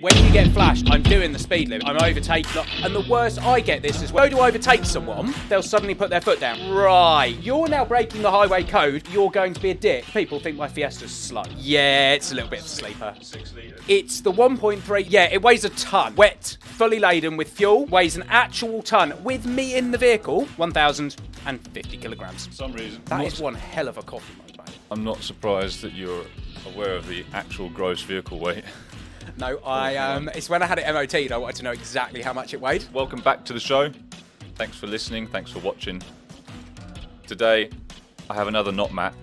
When you get flashed, I'm doing the speed limit, I'm overtaking, and the worst, I get this as well. Go to overtake someone, they'll suddenly put their foot down. Right, you're now breaking the highway code, you're going to be a dick. People think my Fiesta's slow. Yeah, it's a little bit of a sleeper. 6 litres. It's the 1.3, yeah, it weighs a ton. Wet, fully laden with fuel, weighs an actual ton. With me in the vehicle, 1,050 kilograms. For some reason. That is one hell of a coffee mug, mate. I'm not surprised that you're aware of the actual gross vehicle weight. No, it's when I had it MOT'd, I wanted to know exactly how much it weighed. Welcome back to the show. Thanks for listening. Thanks for watching. Today, I have another not Matt.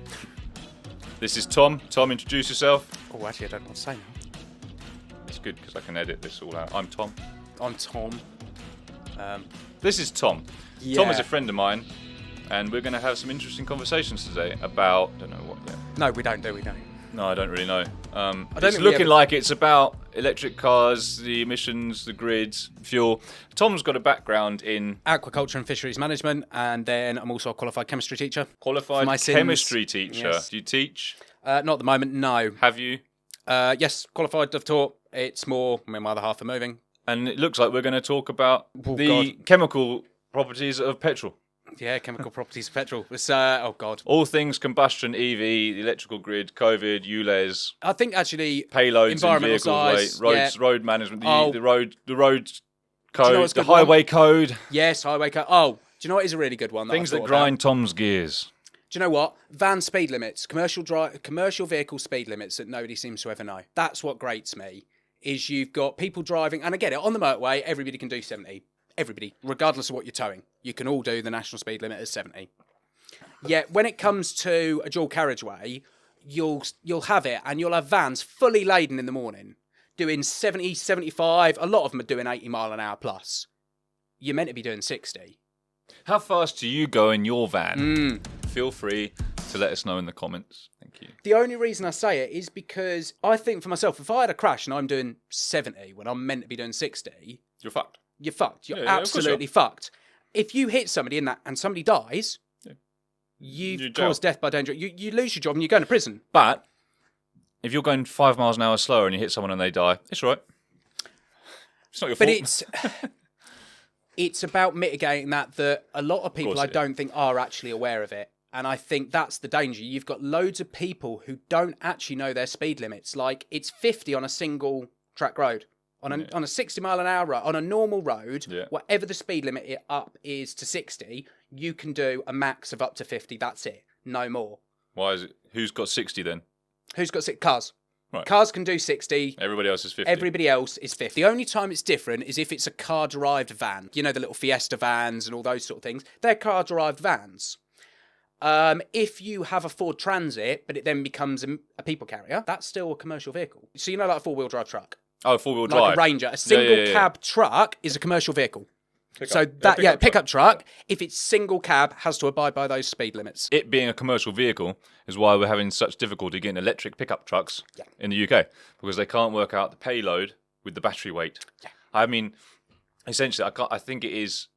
This is Tom. Tom, introduce yourself. Oh, actually, I don't know what to say now. It's good because I can edit this all out. I'm Tom. I'm Tom. This is Tom. Yeah. Tom is a friend of mine, and we're going to have some interesting conversations today about... I don't know what yet. No, we don't, do we? No. No, I don't really know. It's think we looking ever- like it's about electric cars, the emissions, the grids, fuel. Tom's got a background in Aquaculture and fisheries management, and then I'm also a qualified chemistry teacher. qualified my sins. chemistry teacher. Yes. Do you teach? Not at the moment, no. Have you? Yes, qualified, I've taught. It's more, my other half are moving. And it looks like we're going to talk about Oh, the God. chemical properties of petrol. Yeah, chemical properties of petrol. It's, oh, God. All things combustion, EV, the electrical grid, COVID, ULEZ, I think, actually, payloads in environmental vehicles, size, road management, Oh. the road you know code, what's a the good one? highway code, yes, highway code. Oh, do you know what is a really good one? things I've that thought about? grind Tom's gears. Do you know what? Van speed limits, commercial vehicle speed limits that nobody seems to ever know. That's what grates me, is you've got people driving, and I get it, on the motorway, everybody can do 70. Everybody, regardless of what you're towing. You can all do the national speed limit as 70. Yet, when it comes to a dual carriageway, you'll have it, and you'll have vans fully laden in the morning, doing 70, 75, a lot of them are doing 80 mile an hour plus. You're meant to be doing 60. How fast do you go in your van? Feel free to let us know in the comments. Thank you. The only reason I say it is because I think for myself, if I had a crash and I'm doing 70 when I'm meant to be doing 60, You're fucked. you're fucked. You're Yeah, of course you are. absolutely fucked. If you hit somebody in that and somebody dies, Yeah. you've You're jail. caused death by danger. You lose your job and you're going to prison. But if you're going 5 miles an hour slower and you hit someone and they die, it's all right. It's not your But fault. it's about mitigating that a lot of people course I it is. don't think are actually aware of it. And I think that's the danger. You've got loads of people who don't actually know their speed limits. Like, it's 50 on a single track road. On a 60 mile an hour road, on a normal road, Yeah. whatever the speed limit up is to 60, you can do a max of up to 50. That's it. No more. Why is it? Who's got 60 then? Who's got cars? Right. Cars can do 60. Everybody else is 50. Everybody else is 50. The only time it's different is if it's a car-derived van. You know, the little Fiesta vans and all those sort of things. They're car-derived vans. If you have a Ford Transit, but it then becomes a people carrier, that's still a commercial vehicle. So you know, like a four-wheel drive truck. Oh, four-wheel Like drive. a Ranger. A single yeah. cab truck is a commercial vehicle. Pickup. Pickup truck. If it's single cab, has to abide by those speed limits. It being a commercial vehicle is why we're having such difficulty getting electric pickup trucks in the UK, because they can't work out the payload with the battery weight. Yeah. I mean, essentially, I think it is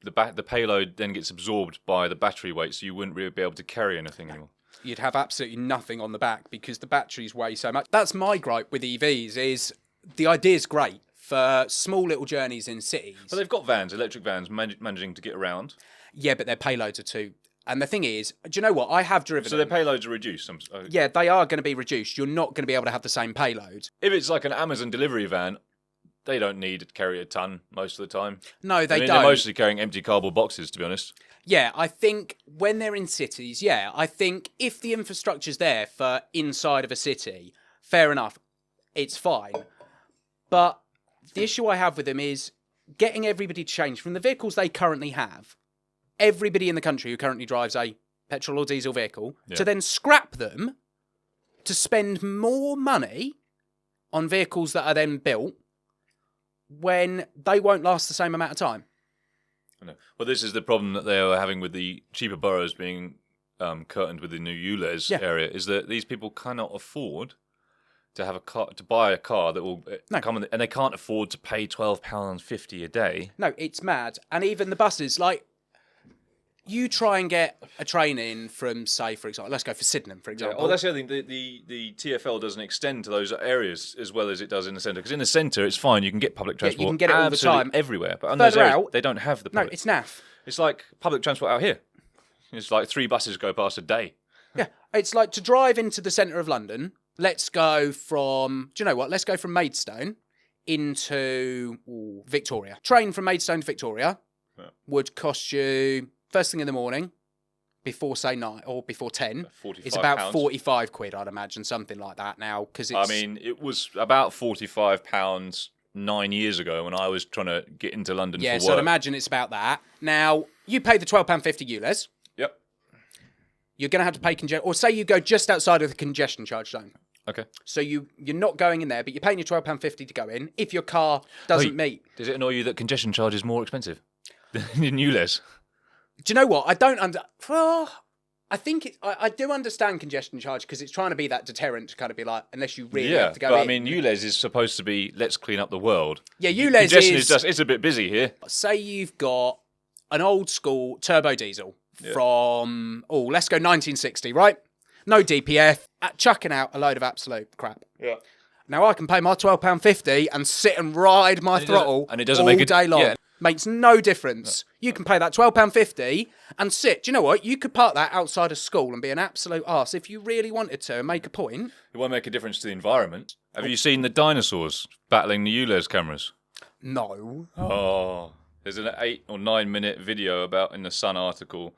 the payload then gets absorbed by the battery weight, so you wouldn't really be able to carry anything anymore. You'd have absolutely nothing on the back because the batteries weigh so much. That's my gripe with EVs, is the idea's great for small little journeys in cities. But they've got vans, electric vans, managing to get around. Yeah, but their payloads are too. And the thing is, do you know what? I have driven So their them. payloads are reduced. Yeah, they are going to be reduced. You're not going to be able to have the same payload. If it's like an Amazon delivery van, they don't need to carry a ton most of the time. No, they I mean, don't. They're mostly carrying empty cardboard boxes, to be honest. Yeah, I think when they're in cities, I think if the infrastructure's there for inside of a city, fair enough, it's fine. But the issue I have with them is getting everybody to change from the vehicles they currently have. Everybody in the country who currently drives a petrol or diesel vehicle, to then scrap them to spend more money on vehicles that are then built when they won't last the same amount of time. I know. Well, this is the problem that they are having with the cheaper boroughs being curtained with the new ULEZ area, is that these people cannot afford to have a car, to buy a car that will come in, and they can't afford to pay £12.50 a day. No, it's mad. And even the buses, like, you try and get a train in from, say, for example, let's go for Sydenham, for example. Well, that's the other thing. The TfL doesn't extend to those areas as well as it does in the centre. Because in the centre, it's fine. You can get public transport. You can get it all the time. Everywhere. But on those areas, they don't have the public. No, it's naff. It's like public transport out here. It's like 3 buses go past a day. Yeah, it's like to drive into the centre of London. Let's go from, do you know what? Let's go from Maidstone into Victoria. Train from Maidstone to Victoria would cost you, first thing in the morning, before, say, 9 or before 10. It's about £45. 45 quid, I'd imagine, something like that now. Cause it's... I mean, it was about £45 9 years ago when I was trying to get into London for work. Yeah, so I'd imagine it's about that. Now, you pay the £12.50 ULEZ. Yep. You're going to have to pay congestion, or say you go just outside of the congestion charge zone. Okay. So you're not going in there, but you're paying your £12.50 to go in if your car doesn't meet. Does it annoy you that congestion charge is more expensive than in ULEZ? Do you know what? I don't I think I do understand congestion charge because it's trying to be that deterrent to kind of be like, unless you really have to go in. But I mean, ULEZ is supposed to be, let's clean up the world. Yeah, ULEZ congestion is just, it's a bit busy here. Say you've got an old school turbo diesel from, let's go 1960, right? No DPF, chucking out a load of absolute crap. Yeah. Now I can pay my £12.50 and sit and ride my throttle and it doesn't all make day long. Yeah. Makes no difference. No. You can pay that £12.50 and sit. Do you know what? You could park that outside of school and be an absolute arse if you really wanted to and make a point. It won't make a difference to the environment. Have you seen the dinosaurs battling the ULEZ cameras? No. Oh, there's an 8 or 9 minute video about in the Sun article.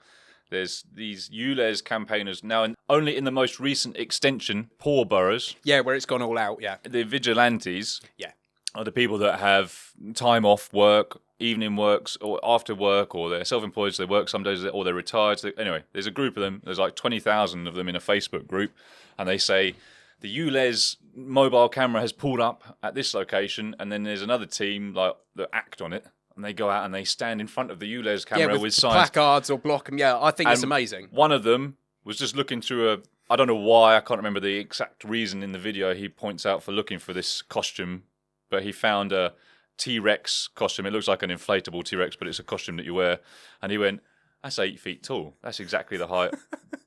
There's these ULEZ campaigners now, only in the most recent extension, poor boroughs. Yeah, where it's gone all out, yeah. The vigilantes are the people that have time off work, evening works, or after work, or they're self-employed, so they work some days, or they're retired. So anyway, there's a group of them. There's like 20,000 of them in a Facebook group, and they say the ULEZ mobile camera has pulled up at this location, and then there's another team like that act on it. And they go out and they stand in front of the ULEZ camera with signs. Placards or block them. Yeah, I think it's amazing. One of them was just looking through I don't know why, I can't remember the exact reason in the video he points out for looking for this costume, but he found a T-Rex costume. It looks like an inflatable T-Rex, but it's a costume that you wear. And he went, that's 8 feet tall. That's exactly the height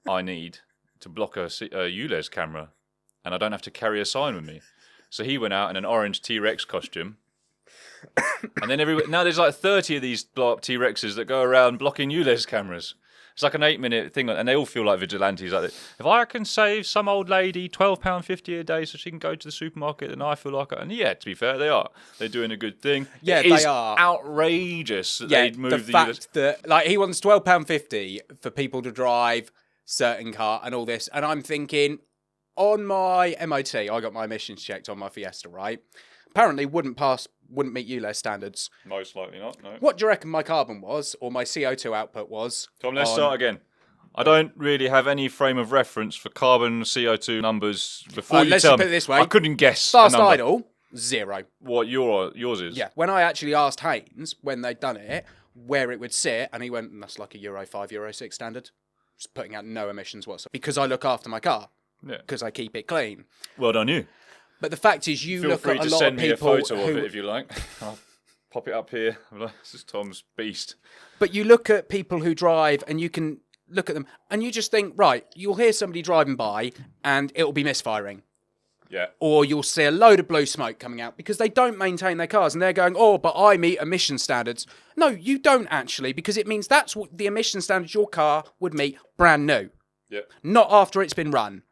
I need to block a ULEZ camera. And I don't have to carry a sign with me. So he went out in an orange T-Rex costume. And then now there's like 30 of these blow-up T-Rexes that go around blocking ULEZ cameras. It's like an 8-minute thing, and they all feel like vigilantes. Like, if I can save some old lady £12.50 a day so she can go to the supermarket, then I feel like it. And yeah, to be fair, they are. They're doing a good thing. Yeah, they are. Outrageous that they'd move the fact that, like, he wants £12.50 for people to drive certain car and all this. And I'm thinking, on my MOT, I got my emissions checked on my Fiesta, right? Apparently wouldn't meet ULEZ standards. Most likely not, no. What do you reckon my carbon was, or my CO2 output was? Tom, let's start again. I don't really have any frame of reference for carbon CO2 numbers before you let's tell put it me. this way. I couldn't guess. Fast idle, 0. What yours is? Yeah. When I actually asked Haynes when they'd done it, where it would sit, and he went, that's like a Euro 5, Euro 6 standard. Just putting out no emissions whatsoever. Because I look after my car. Yeah. Because I keep it clean. Well done, you. But the fact is, you look at a lot of people. Feel free to send me a photo of it if you like. I'll pop it up here. This is Tom's beast. But you look at people who drive, and you can look at them, and you just think, right, you'll hear somebody driving by, and it'll be misfiring. Yeah. Or you'll see a load of blue smoke coming out because they don't maintain their cars, and they're going, oh, but I meet emission standards. No, you don't actually, because it means that's what the emission standards your car would meet brand new. Yeah. Not after it's been run.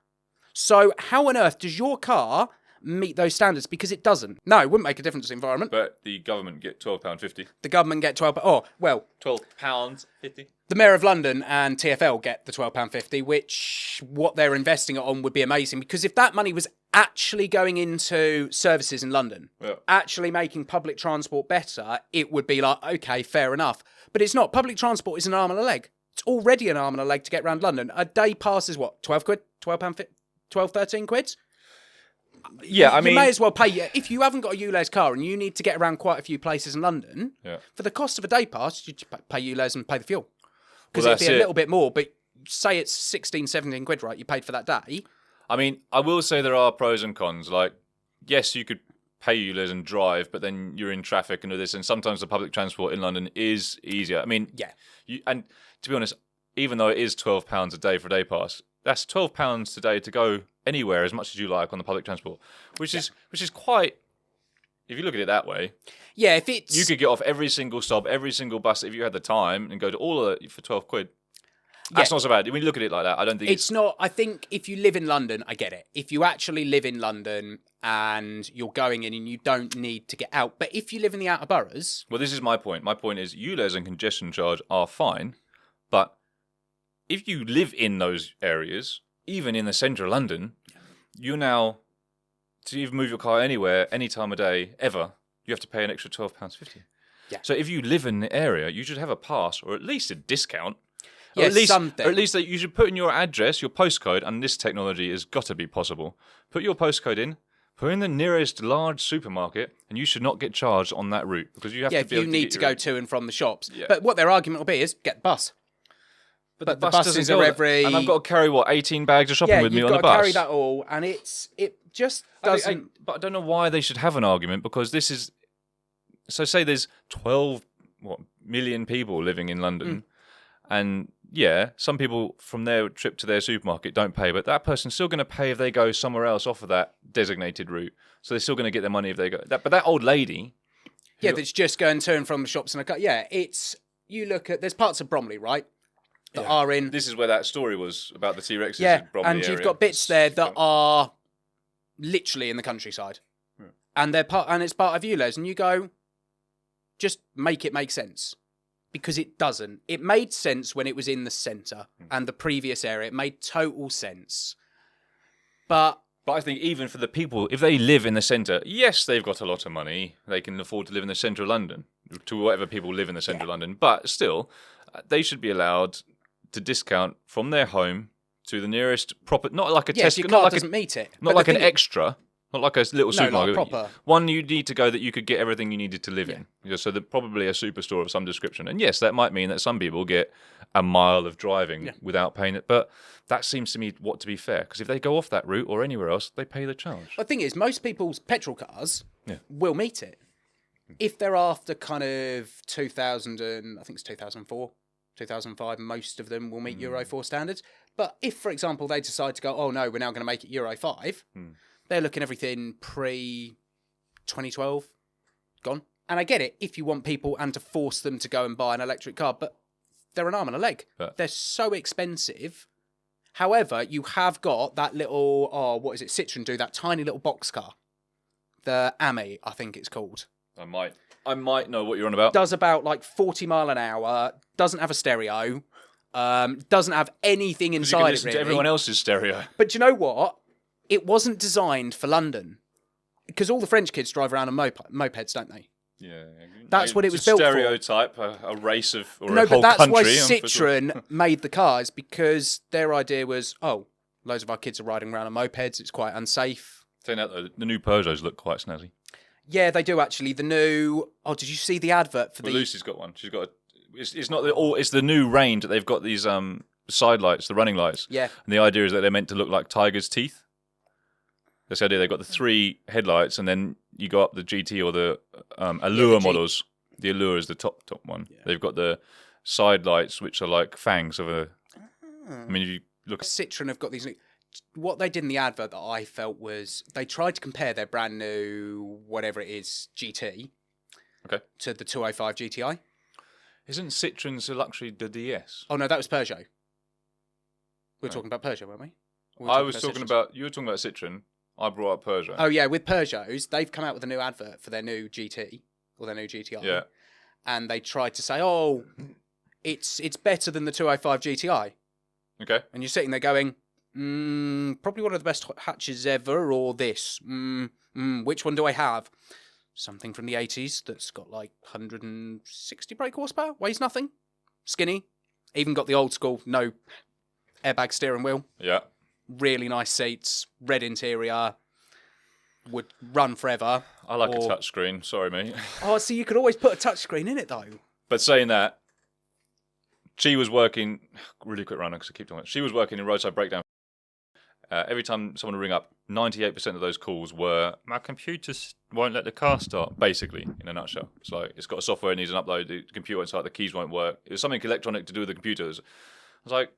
So how on earth does your car meet those standards? Because it doesn't. No, it wouldn't make a difference to the environment. But the government get £12.50. The government get £12.50. The Mayor of London and TfL get the £12.50, which what they're investing it on would be amazing. Because if that money was actually going into services in London, actually making public transport better, it would be like, okay, fair enough. But it's not. Public transport is an arm and a leg. It's already an arm and a leg to get around London. A day passes what? 12 quid? £12, 13 quid? Yeah, I mean, you may as well pay. If you haven't got a ULEZ car and you need to get around quite a few places in London, for the cost of a day pass, you just pay ULEZ and pay the fuel. Because it'd be a little bit more, but say it's 16, 17 quid, right? You paid for that day. I mean, I will say there are pros and cons. Like, yes, you could pay ULEZ and drive, but then you're in traffic and all this. And sometimes the public transport in London is easier. I mean, and to be honest, even though it is £12 a day for a day pass, that's £12 today to go anywhere as much as you like on the public transport, which is quite. If you look at it that way, if it's you could get off every single stop, every single bus if you had the time, and go to all of it for £12. That's not so bad. When you look at it like that, I don't think it's not. I think if you live in London, I get it. If you actually live in London and you're going in and you don't need to get out, but if you live in the outer boroughs, well, this is my point. My point is ULEZ and congestion charge are fine, but if you live in those areas, even in the centre of London, you're now. To even move your car anywhere, any time of day, ever, you have to pay an extra £12.50. Yeah. So if you live in the area, you should have a pass or at least a discount. Yeah, or at least, something. Or at least that you should put in your address, your postcode, and this technology has got to be possible. Put your postcode in, put in the nearest large supermarket, and you should not get charged on that route because you have to be able to need to go to and from the shops. Yeah. But what their argument will be is get the bus. But the bus buses doesn't are go every. And I've got to carry 18 bags of shopping with me on the bus. You've got to carry that all, and it just doesn't. But I don't know why they should have an argument because this is. So say there's 12 million people living in London, and some people from their trip to their supermarket don't pay, but that person's still going to pay if they go somewhere else off of that designated route. So they're still going to get their money if they go. But that old lady. That's just going to and from the shops and a cut. Yeah, it's you look at there's parts of Bromley, right? That are in. This is where that story was about the T-Rexes. Yeah, in Bromley and you've area. got bits there that are literally in the countryside, and they're it's part of ULEZ, and you go, just make it make sense, because it doesn't. It made sense when it was in the centre and the previous area. It made total sense, but I think even for the people, if they live in the centre, yes, they've got a lot of money. They can afford to live in the centre of London, to whatever people live in the centre of London. But still, they should be allowed to discount from their home to the nearest proper, not like a Tesco, your not car like doesn't meet it, not like an extra, not like a little supermarket. Like proper. One you need to go that you could get everything you needed to live in. So that probably a superstore of some description. And yes, that might mean that some people get a mile of driving without paying it, but that seems to me to be fair, because if they go off that route or anywhere else, they pay the charge. The thing is, most people's petrol cars will meet it. If they're after kind of 2000 and I think it's 2004, 2005, most of them will meet Euro 4 standards. But if, for example, they decide to go, oh no, we're now going to make it Euro 5, they're looking everything pre-2012 gone. And I get it, if you want people and to force them to go and buy an electric car, but they're an arm and a leg. They're so expensive. However, you have got that little, Citroen do, that tiny little box car. The AMI, I think it's called. I might know what you're on about. Does about like 40 mile an hour, doesn't have a stereo, doesn't have anything inside you can it listen really. to everyone else's stereo. But do you know what? It wasn't designed for London. Because all the French kids drive around on mopeds, don't they? Yeah. That's what it was built for. Stereotype, a race of, or no, a whole but that's country. why Citroen made the cars, because their idea was, loads of our kids are riding around on mopeds, it's quite unsafe. Saying that though, the new Peugeots look quite snazzy. Yeah, they do actually. The new... Oh, did you see the advert for Lucy's got one. She's got it's not it's the new range that they've got these side lights, the running lights. Yeah. And the idea is that they're meant to look like tigers' teeth. That's the idea. They've got the 3 headlights, and then you go up the GT or the Allure models. The Allure is the top one. Yeah. They've got the side lights, which are like fangs of a... I mean, if you look... Citroen have got these... What they did in the advert that I felt was they tried to compare their brand new, whatever it is, GT to the 205 GTI. Isn't Citroen's a luxury the DS? Oh, no, that was Peugeot. We were talking about Peugeot, weren't we? You were talking about Citroen. I brought up Peugeot. Oh, yeah, with Peugeots, they've come out with a new advert for their new GT, or their new GTI. Yeah. And they tried to say, it's better than the 205 GTI. Okay. And you're sitting there going... probably one of the best hatches ever, or this. Which one do I have? Something from the 80s that's got like 160 brake horsepower, weighs nothing, skinny, even got the old school, no airbag steering wheel. Yeah. Really nice seats, red interior, would run forever. I like a touchscreen, sorry mate. Oh, so you could always put a touchscreen in it though. But saying that, she was working, really quick runner because I keep talking about it. She was working in roadside breakdown. every time someone would ring up, 98% of those calls were, my computer won't let the car start, basically, in a nutshell. It's like, it's got a software, it needs an upload, the computer won't start, the keys won't work. It was something electronic to do with the computers. I was like,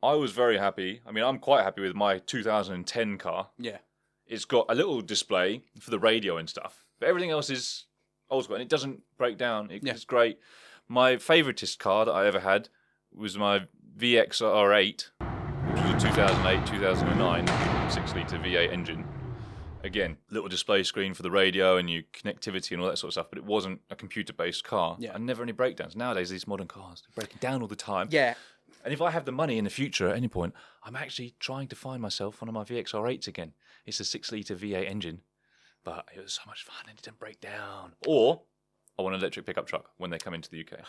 I was very happy. I mean, I'm quite happy with my 2010 car. Yeah. It's got a little display for the radio and stuff, but everything else is old school, and it doesn't break down. It's great. My favouriteest car that I ever had was my VXR8, which was a 2008, 2009 6-litre V8 engine. Again, little display screen for the radio and your connectivity and all that sort of stuff, but it wasn't a computer-based car. Yeah. And never any breakdowns. Nowadays, these modern cars, they're breaking down all the time. Yeah. And if I have the money in the future at any point, I'm actually trying to find myself one of my VXR8s again. It's a 6-litre V8 engine, but it was so much fun and it didn't break down. Or I want an electric pickup truck when they come into the UK.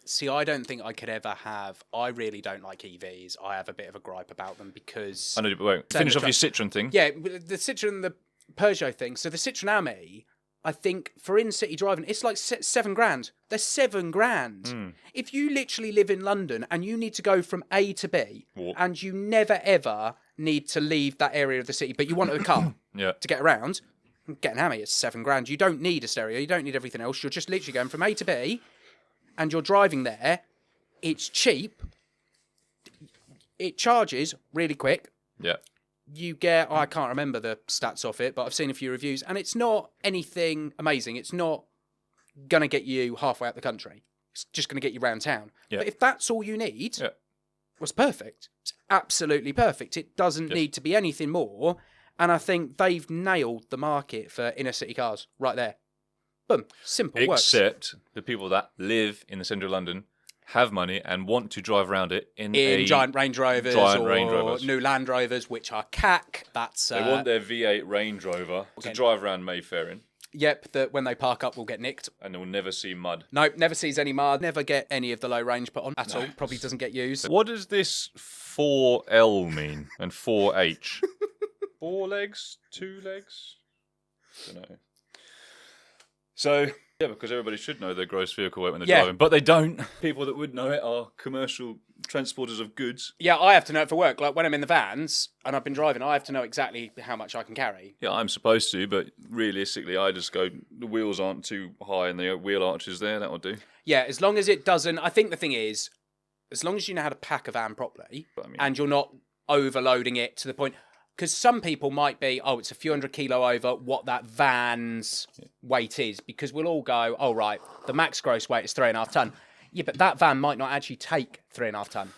See, I don't think I could ever have... I really don't like EVs. I have a bit of a gripe about them because... I know, but wait, finish off your Citroen thing. Yeah, the Citroen and the Peugeot thing. So the Citroen Ami, I think, for in-city driving, it's like £7,000. They're £7,000. If you literally live in London and you need to go from A to B, and you never, ever need to leave that area of the city, but you want a car to get around, get an Ami, it's £7,000. You don't need a stereo. You don't need everything else. You're just literally going from A to B, and you're driving there. It's cheap. It charges really quick. Yeah. You get, I can't remember the stats of it, but I've seen a few reviews, and it's not anything amazing. It's not going to get you halfway out the country. It's just going to get you round town. Yeah. But if that's all you need, well, it's perfect. It's absolutely perfect. It doesn't need to be anything more. And I think they've nailed the market for inner city cars right there. Boom. Simple. Works. Except the people that live in the centre of London have money and want to drive around it in giant Range Rovers or new Land Rovers, which are CAC. That's they want their V8 Range Rover to drive around Mayfair in. Yep, that when they park up will get nicked. And they'll never see mud. Nope, never sees any mud. Never get any of the low range put on at all. Probably doesn't get used. What does this 4L mean and 4H? 4 legs? 2 legs? Don't know. So, yeah, because everybody should know their gross vehicle weight when they're driving, but they don't. People that would know it are commercial transporters of goods. Yeah, I have to know it for work. Like when I'm in the vans and I've been driving, I have to know exactly how much I can carry. Yeah, I'm supposed to, but realistically, I just go, the wheels aren't too high and the wheel arches there, that'll do. Yeah, as long as it doesn't, I think the thing is, as long as you know how to pack a van properly and you're not overloading it to the point... Because some people might be, it's a few hundred kilo over what that van's weight is. Because we'll all go, right, the max gross weight is 3.5 tonne. Yeah, but that van might not actually take 3.5 tonne.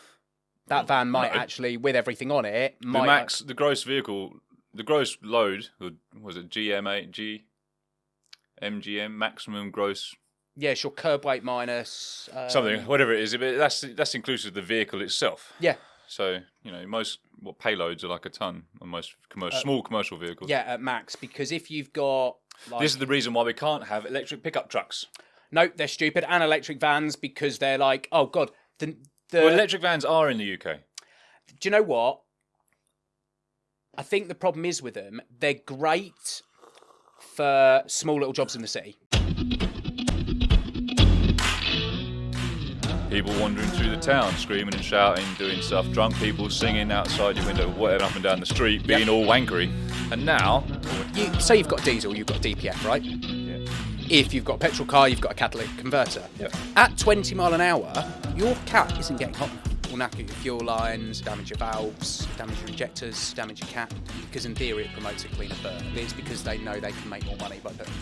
That van might actually, with everything on it, the gross vehicle, the gross load, was it MGM, maximum gross... Yeah, it's your curb weight minus... something, whatever it is. But that's inclusive of the vehicle itself. Yeah. So, most payloads are like a ton on most small commercial vehicles. Yeah, at max, because if you've got... This is the reason why we can't have electric pickup trucks. No, they're stupid. And electric vans, because they're like, oh, God. Well, electric vans are in the UK. Do you know what? I think the problem is with them, they're great for small little jobs in the city. People wandering through the town, screaming and shouting, doing stuff. Drunk people singing outside your window, whatever, up and down the street, being all wankery. And now... Say you've got diesel, you've got DPF, right? Yeah. If you've got a petrol car, you've got a catalytic converter. Yeah. At 20 mile an hour, your cat isn't getting hot enough. It will knacker your fuel lines, damage your valves, damage your injectors, damage your cap. Because in theory, it promotes a cleaner burn. It's because they know they can make more money by putting